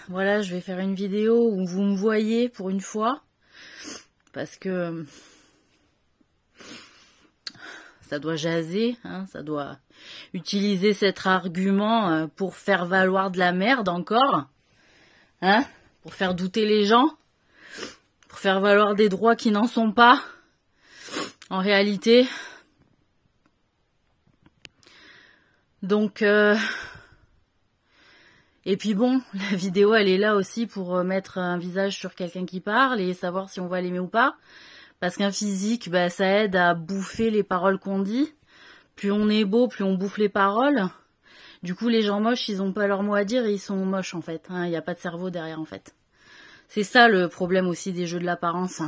voilà, je vais faire une vidéo où vous me voyez pour une fois. Parce que ça doit jaser, hein, ça doit utiliser cet argument pour faire valoir de la merde encore. Hein, pour faire douter les gens. Pour faire valoir des droits qui n'en sont pas. En réalité. Donc... Et puis bon, la vidéo elle est là aussi pour mettre un visage sur quelqu'un qui parle et savoir si on va l'aimer ou pas. Parce qu'un physique, bah, ça aide à bouffer les paroles qu'on dit. Plus on est beau, plus on bouffe les paroles. Du coup, les gens moches, ils ont pas leur mot à dire et ils sont moches en fait. Il n'y a pas de cerveau derrière en fait. C'est ça le problème aussi des jeux de l'apparence.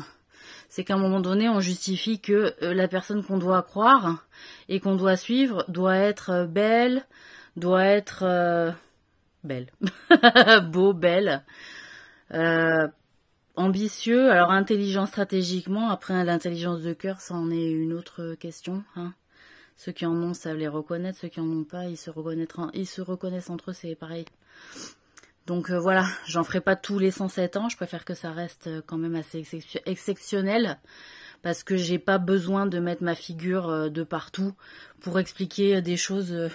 C'est qu'à un moment donné, on justifie que la personne qu'on doit croire et qu'on doit suivre doit être belle, doit être... belle. Beau, belle. Ambitieux. Alors, intelligent stratégiquement. Après, l'intelligence de cœur, ça en est une autre question. Hein. Ceux qui en ont savent les reconnaître. Ceux qui en ont pas, ils se reconnaissent entre eux, c'est pareil. Donc voilà, j'en ferai pas tous les 107 ans. Je préfère que ça reste quand même assez exceptionnel. Parce que j'ai pas besoin de mettre ma figure de partout pour expliquer des choses...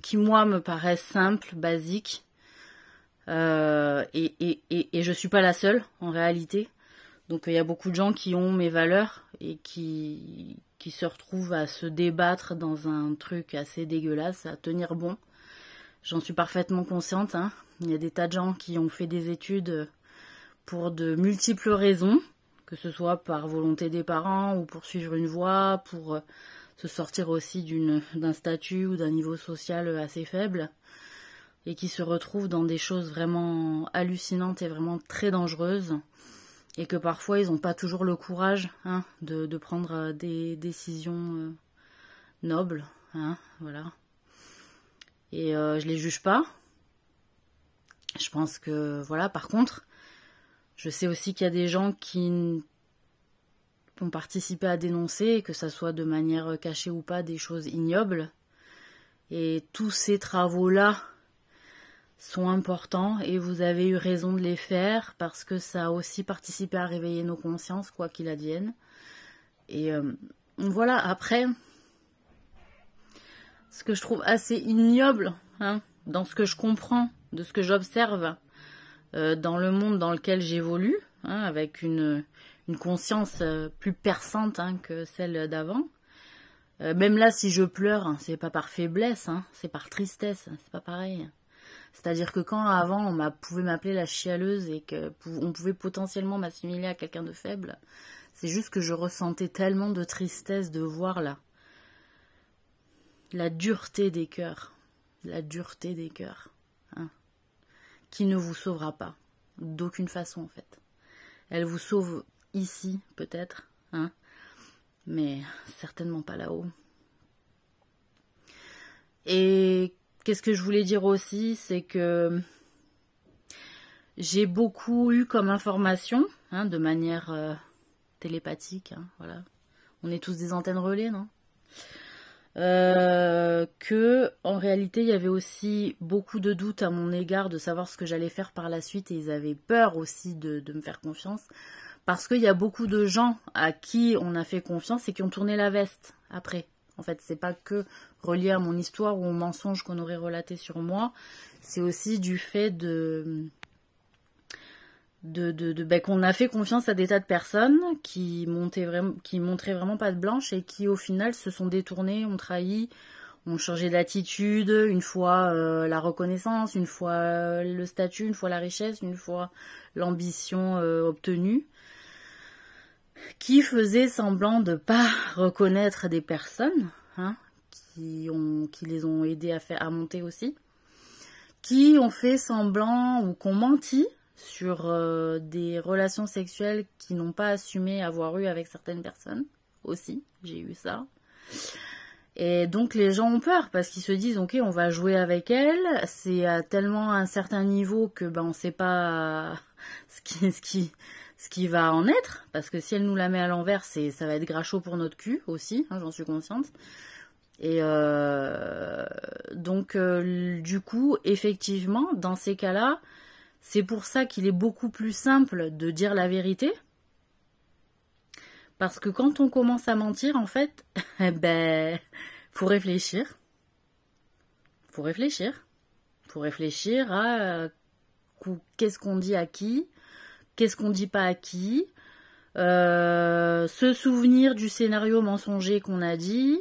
qui moi me paraissent simples, basiques, et je suis pas la seule en réalité. Donc il y a beaucoup de gens qui ont mes valeurs et qui se retrouvent à se débattre dans un truc assez dégueulasse, à tenir bon. J'en suis parfaitement consciente. Hein. Il y a des tas de gens qui ont fait des études pour de multiples raisons, que ce soit par volonté des parents ou pour suivre une voie, pour... se sortir aussi d'un statut ou d'un niveau social assez faible et qui se retrouvent dans des choses vraiment hallucinantes et vraiment très dangereuses et que parfois ils n'ont pas toujours le courage hein, de prendre des décisions nobles, hein, voilà. Et je les juge pas. Je pense que voilà. Par contre, je sais aussi qu'il y a des gens qui ont participé à dénoncer, que ça soit de manière cachée ou pas, des choses ignobles. Et tous ces travaux-là sont importants et vous avez eu raison de les faire parce que ça a aussi participé à réveiller nos consciences, quoi qu'il advienne. Et voilà, après, ce que je trouve assez ignoble, hein, dans ce que je comprends, de ce que j'observe dans le monde dans lequel j'évolue, hein, avec une conscience plus perçante hein, que celle d'avant. Même là, si je pleure, hein, c'est pas par faiblesse, hein, c'est par tristesse, c'est pas pareil. C'est-à-dire que quand avant on pouvait m'appeler la chialeuse et qu'on pouvait potentiellement m'assimiler à quelqu'un de faible, c'est juste que je ressentais tellement de tristesse de voir là la dureté des cœurs, hein, qui ne vous sauvera pas, d'aucune façon en fait. Elle vous sauve ici, peut-être, hein, mais certainement pas là-haut. Et qu'est-ce que je voulais dire aussi, c'est que j'ai beaucoup eu comme information, hein, de manière télépathique, hein, voilà. On est tous des antennes relais, non ? Que en réalité il y avait aussi beaucoup de doutes à mon égard de savoir ce que j'allais faire par la suite et ils avaient peur aussi de me faire confiance parce qu'il y a beaucoup de gens à qui on a fait confiance et qui ont tourné la veste après. En fait, c'est pas que relié à mon histoire ou aux mensonges qu'on aurait relatés sur moi, c'est aussi du fait qu'on a fait confiance à des tas de personnes qui montraient vraiment patte blanche et qui au final se sont détournées, ont trahi, ont changé d'attitude, une fois la reconnaissance, une fois le statut, une fois la richesse, une fois l'ambition obtenue, qui faisaient semblant de pas reconnaître des personnes, hein, qui les ont aidés à monter aussi, qui ont fait semblant ou qui ont menti sur des relations sexuelles qui n'ont pas assumé avoir eu avec certaines personnes aussi, j'ai eu ça. Et donc les gens ont peur parce qu'ils se disent ok, on va jouer avec elle, c'est à tellement un certain niveau que on sait pas ce qui va en être, parce que si elle nous la met à l'envers, ça va être gras chaud pour notre cul aussi, hein, j'en suis consciente. Et donc, du coup, effectivement, dans ces cas-là, c'est pour ça qu'il est beaucoup plus simple de dire la vérité. Parce que quand on commence à mentir, en fait, ben, faut réfléchir. Faut réfléchir. Faut réfléchir à qu'est-ce qu'on dit à qui, qu'est-ce qu'on dit pas à qui, se souvenir du scénario mensonger qu'on a dit,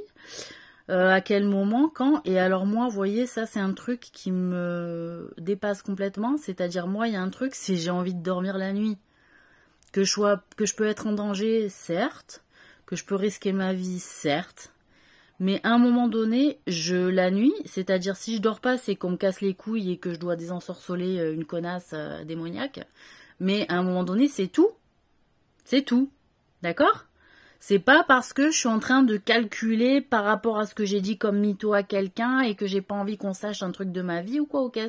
à quel moment, quand. Et alors moi, vous voyez, ça c'est un truc qui me dépasse complètement. C'est-à-dire moi, il y a un truc, si j'ai envie de dormir la nuit, que je peux être en danger, certes, que je peux risquer ma vie, certes, mais à un moment donné, la nuit, c'est-à-dire si je dors pas, c'est qu'on me casse les couilles et que je dois désensorceler une connasse démoniaque, mais à un moment donné, c'est tout. C'est tout. D'accord ? C'est pas parce que je suis en train de calculer par rapport à ce que j'ai dit comme mytho à quelqu'un et que j'ai pas envie qu'on sache un truc de ma vie ou quoi, ok ?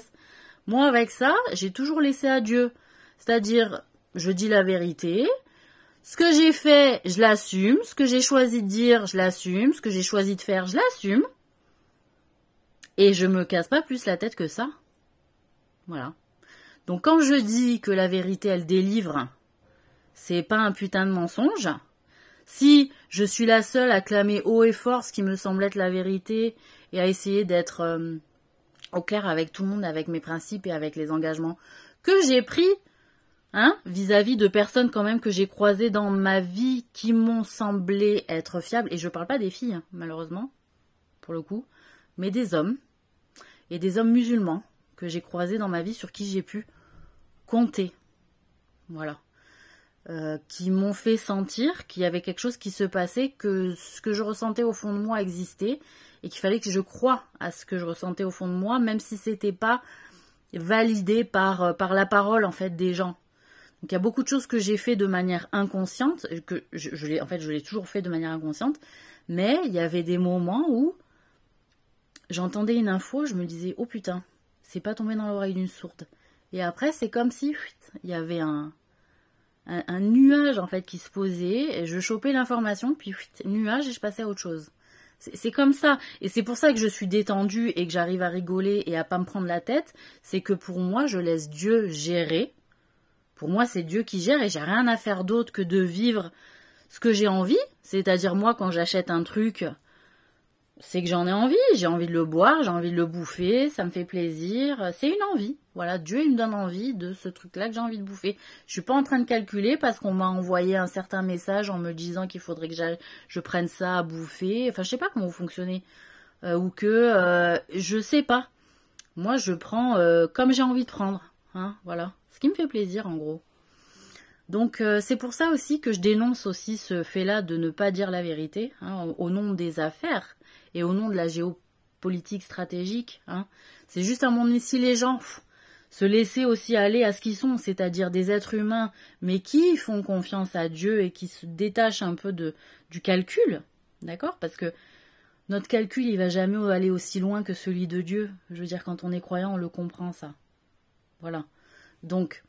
Moi, avec ça, j'ai toujours laissé à Dieu. C'est-à-dire, je dis la vérité. Ce que j'ai fait, je l'assume. Ce que j'ai choisi de dire, je l'assume. Ce que j'ai choisi de faire, je l'assume. Et je me casse pas plus la tête que ça. Voilà. Donc quand je dis que la vérité, elle délivre, c'est pas un putain de mensonge. Si je suis la seule à clamer haut et fort ce qui me semble être la vérité et à essayer d'être au clair avec tout le monde, avec mes principes et avec les engagements que j'ai pris, vis-à-vis de personnes quand même que j'ai croisées dans ma vie qui m'ont semblé être fiables, et je parle pas des filles, malheureusement, pour le coup, mais des hommes, et des hommes musulmans que j'ai croisés dans ma vie sur qui j'ai pu compter. Voilà. Qui m'ont fait sentir qu'il y avait quelque chose qui se passait, que ce que je ressentais au fond de moi existait, et qu'il fallait que je croie à ce que je ressentais au fond de moi, même si c'était pas validé par la parole en fait des gens. Donc il y a beaucoup de choses que j'ai fait de manière inconsciente, que je l'ai toujours fait de manière inconsciente, mais il y avait des moments où j'entendais une info, je me disais oh putain, c'est pas tombé dans l'oreille d'une sourde. Et après c'est comme si il y avait un nuage en fait qui se posait, et je chopais l'information, puis nuage, et je passais à autre chose. C'est comme ça, et c'est pour ça que je suis détendue et que j'arrive à rigoler et à pas me prendre la tête, c'est que pour moi je laisse Dieu gérer. Pour moi c'est Dieu qui gère, et j'ai rien à faire d'autre que de vivre ce que j'ai envie, c'est-à-dire moi quand j'achète un truc, c'est que j'en ai envie, j'ai envie de le boire, j'ai envie de le bouffer, ça me fait plaisir, c'est une envie. Voilà, Dieu il me donne envie de ce truc-là que j'ai envie de bouffer. Je suis pas en train de calculer parce qu'on m'a envoyé un certain message en me disant qu'il faudrait que je prenne ça à bouffer. Enfin, je sais pas comment vous fonctionnez. Ou que je sais pas. Moi, je prends comme j'ai envie de prendre. Voilà. Ce qui me fait plaisir, en gros. Donc, c'est pour ça aussi que je dénonce aussi ce fait-là de ne pas dire la vérité, au nom des affaires et au nom de la géopolitique stratégique. C'est juste à mon avis, si les gens se laisser aussi aller à ce qu'ils sont, c'est-à-dire des êtres humains, mais qui font confiance à Dieu et qui se détachent un peu du calcul, d'accord ? Parce que notre calcul, il va jamais aller aussi loin que celui de Dieu. Je veux dire, quand on est croyant, on le comprend, ça. Voilà. Donc,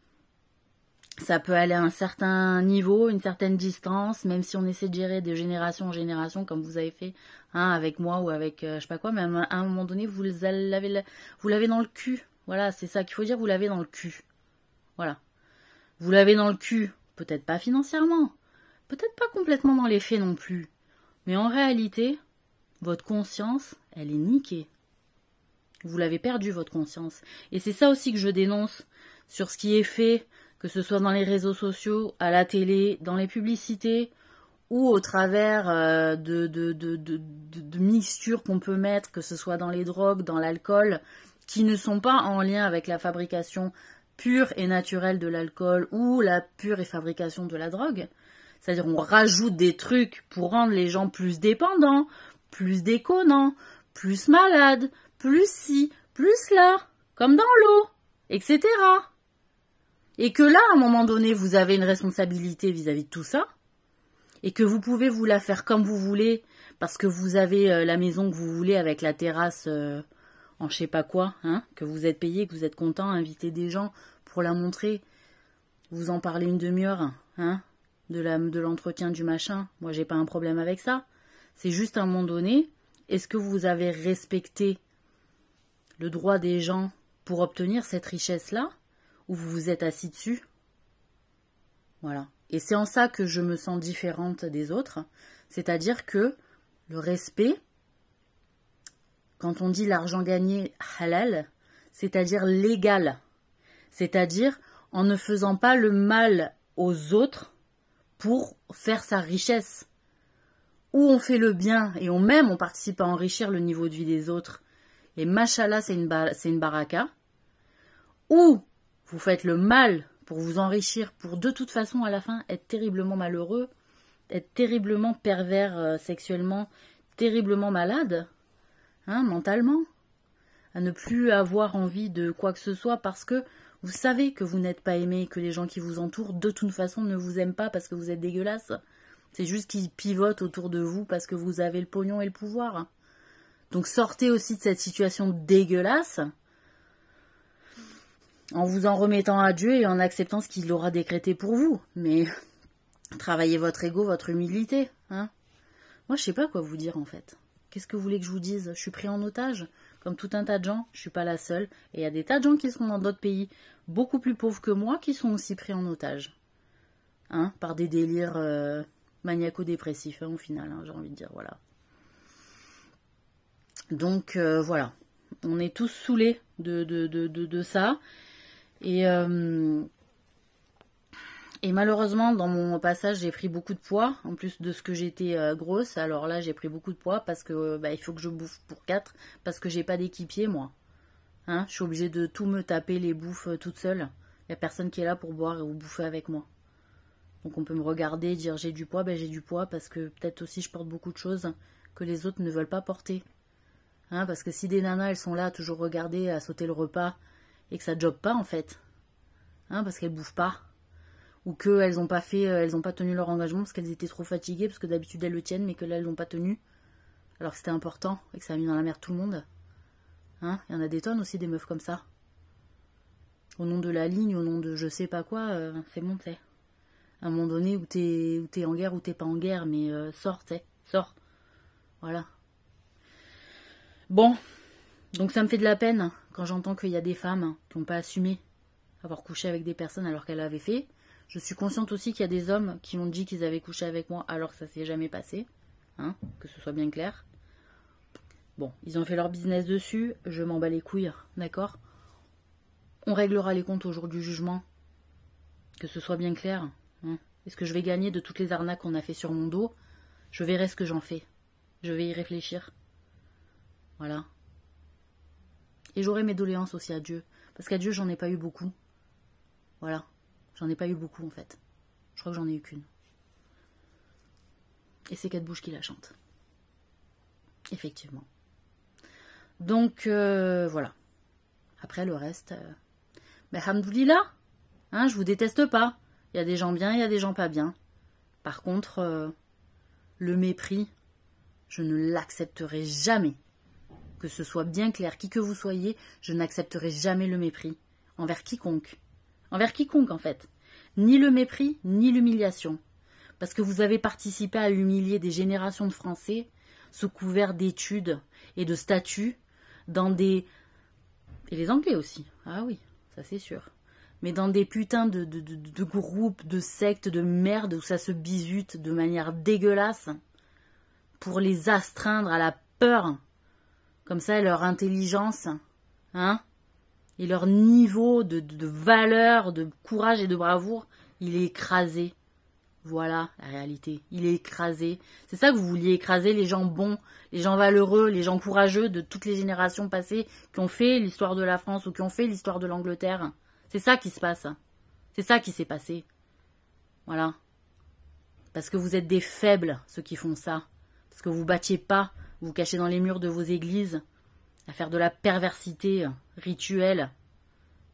ça peut aller à un certain niveau, une certaine distance, même si on essaie de gérer de génération en génération, comme vous avez fait avec moi ou avec je sais pas quoi, mais à un moment donné, vous l'avez dans le cul. Voilà, c'est ça qu'il faut dire, vous l'avez dans le cul. Voilà. Vous l'avez dans le cul, peut-être pas financièrement, peut-être pas complètement dans les faits non plus, mais en réalité, votre conscience, elle est niquée. Vous l'avez perdu, votre conscience. Et c'est ça aussi que je dénonce sur ce qui est fait, que ce soit dans les réseaux sociaux, à la télé, dans les publicités, ou au travers de mixtures qu'on peut mettre, que ce soit dans les drogues, dans l'alcool, qui ne sont pas en lien avec la fabrication pure et naturelle de l'alcool ou la pure et fabrication de la drogue. C'est-à-dire on rajoute des trucs pour rendre les gens plus dépendants, plus déconnants, plus malades, plus ci, plus là, comme dans l'eau, etc. Et que là, à un moment donné, vous avez une responsabilité vis-à-vis de tout ça, et que vous pouvez vous la faire comme vous voulez, parce que vous avez la maison que vous voulez avec la terrasse en je sais pas quoi, que vous êtes payé, que vous êtes content, inviter des gens pour la montrer, vous en parlez une demi-heure, de l'entretien du machin. Moi, j'ai pas un problème avec ça. C'est juste à un moment donné, Est-ce que vous avez respecté le droit des gens pour obtenir cette richesse-là, ou vous vous êtes assis dessus? Voilà. Et c'est en ça que je me sens différente des autres, c'est-à-dire que le respect, quand on dit l'argent gagné halal, c'est-à-dire légal, c'est-à-dire en ne faisant pas le mal aux autres pour faire sa richesse. Ou on fait le bien et on participe à enrichir le niveau de vie des autres, et machallah c'est une baraka, ou vous faites le mal pour vous enrichir, pour de toute façon à la fin être terriblement malheureux, être terriblement pervers sexuellement, terriblement malade, mentalement, à ne plus avoir envie de quoi que ce soit parce que vous savez que vous n'êtes pas aimé, que les gens qui vous entourent de toute façon ne vous aiment pas parce que vous êtes dégueulasse. C'est juste qu'ils pivotent autour de vous parce que vous avez le pognon et le pouvoir. Donc sortez aussi de cette situation dégueulasse en vous en remettant à Dieu et en acceptant ce qu'il aura décrété pour vous. Mais travaillez votre ego, votre humilité. Moi, je sais pas quoi vous dire en fait. Qu'est-ce que vous voulez que je vous dise? Je suis pris en otage, comme tout un tas de gens. Je suis pas la seule. Et il y a des tas de gens qui sont dans d'autres pays beaucoup plus pauvres que moi qui sont aussi pris en otage. Par des délires maniaco-dépressifs, au final, j'ai envie de dire, voilà. Donc, voilà. On est tous saoulés de ça. Et malheureusement, dans mon passage, j'ai pris beaucoup de poids, en plus de ce que j'étais grosse. Alors là, j'ai pris beaucoup de poids parce que il faut que je bouffe pour 4, parce que j'ai pas d'équipier, moi. Je suis obligée de tout me taper les bouffes toute seule. Il n'y a personne qui est là pour boire ou bouffer avec moi. Donc on peut me regarder et dire j'ai du poids, j'ai du poids parce que peut-être aussi je porte beaucoup de choses que les autres ne veulent pas porter. Parce que si des nanas, elles sont là à toujours regarder, à sauter le repas, et que ça jobe pas en fait, parce qu'elles bouffent pas, ou qu'elles n'ont pas tenu leur engagement parce qu'elles étaient trop fatiguées, parce que d'habitude elles le tiennent, mais que là elles l'ont pas tenu, alors que c'était important, et que ça a mis dans la merde tout le monde. Il y en a des tonnes aussi, des meufs comme ça. Au nom de la ligne, au nom de je sais pas quoi, c'est bon, t'sais. À un moment donné où t'es en guerre ou t'es pas en guerre, mais sors, t'sais, sors. Voilà. Bon, donc ça me fait de la peine quand j'entends qu'il y a des femmes qui n'ont pas assumé avoir couché avec des personnes alors qu'elles l'avaient fait. Je suis consciente aussi qu'il y a des hommes qui m'ont dit qu'ils avaient couché avec moi alors que ça s'est jamais passé. Que ce soit bien clair. Bon, ils ont fait leur business dessus, je m'en bats les couilles, d'accord? On réglera les comptes au jour du jugement. Que ce soit bien clair. Est-ce que je vais gagner de toutes les arnaques qu'on a fait sur mon dos? Je verrai ce que j'en fais. Je vais y réfléchir. Voilà. Et j'aurai mes doléances aussi à Dieu. Parce qu'à Dieu, j'en ai pas eu beaucoup. Voilà. J'en ai pas eu beaucoup, en fait. Je crois que j'en ai eu qu'une. Et c'est Kate Bush qui la chante. Effectivement. Donc, voilà. Après, le reste... Alhamdoulilah. Je vous déteste pas. Il y a des gens bien, il y a des gens pas bien. Par contre, le mépris, je ne l'accepterai jamais. Que ce soit bien clair, qui que vous soyez, je n'accepterai jamais le mépris. Envers quiconque. Envers quiconque, en fait. Ni le mépris, ni l'humiliation. Parce que vous avez participé à humilier des générations de Français sous couvert d'études et de statuts dans des... Et les Anglais aussi. Ah oui, ça c'est sûr. Mais dans des putains de groupes, de sectes, de merde où ça se bisute de manière dégueulasse pour les astreindre à la peur. Comme ça, leur intelligence, et leur niveau de valeur, de courage et de bravoure, il est écrasé. Voilà la réalité. Il est écrasé. C'est ça que vous vouliez écraser, les gens bons, les gens valeureux, les gens courageux de toutes les générations passées qui ont fait l'histoire de la France ou qui ont fait l'histoire de l'Angleterre. C'est ça qui se passe. C'est ça qui s'est passé. Voilà. Parce que vous êtes des faibles, ceux qui font ça. Parce que vous battiez pas, vous vous cachez dans les murs de vos églises, à faire de la perversité rituelle.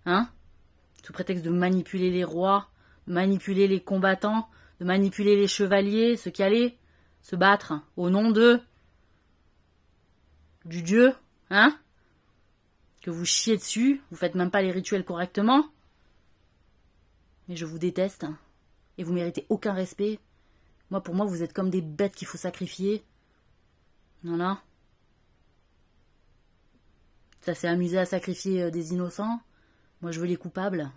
Sous prétexte de manipuler les rois, de manipuler les combattants, de manipuler les chevaliers, ceux qui allaient se battre au nom du Dieu, que vous chiez dessus, vous faites même pas les rituels correctement. Mais je vous déteste, et vous méritez aucun respect. Pour moi, vous êtes comme des bêtes qu'il faut sacrifier. Voilà. Ça s'est amusé à sacrifier des innocents. Moi, je veux les coupables.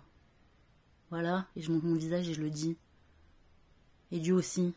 Voilà, et je monte mon visage et je le dis. Et Dieu aussi.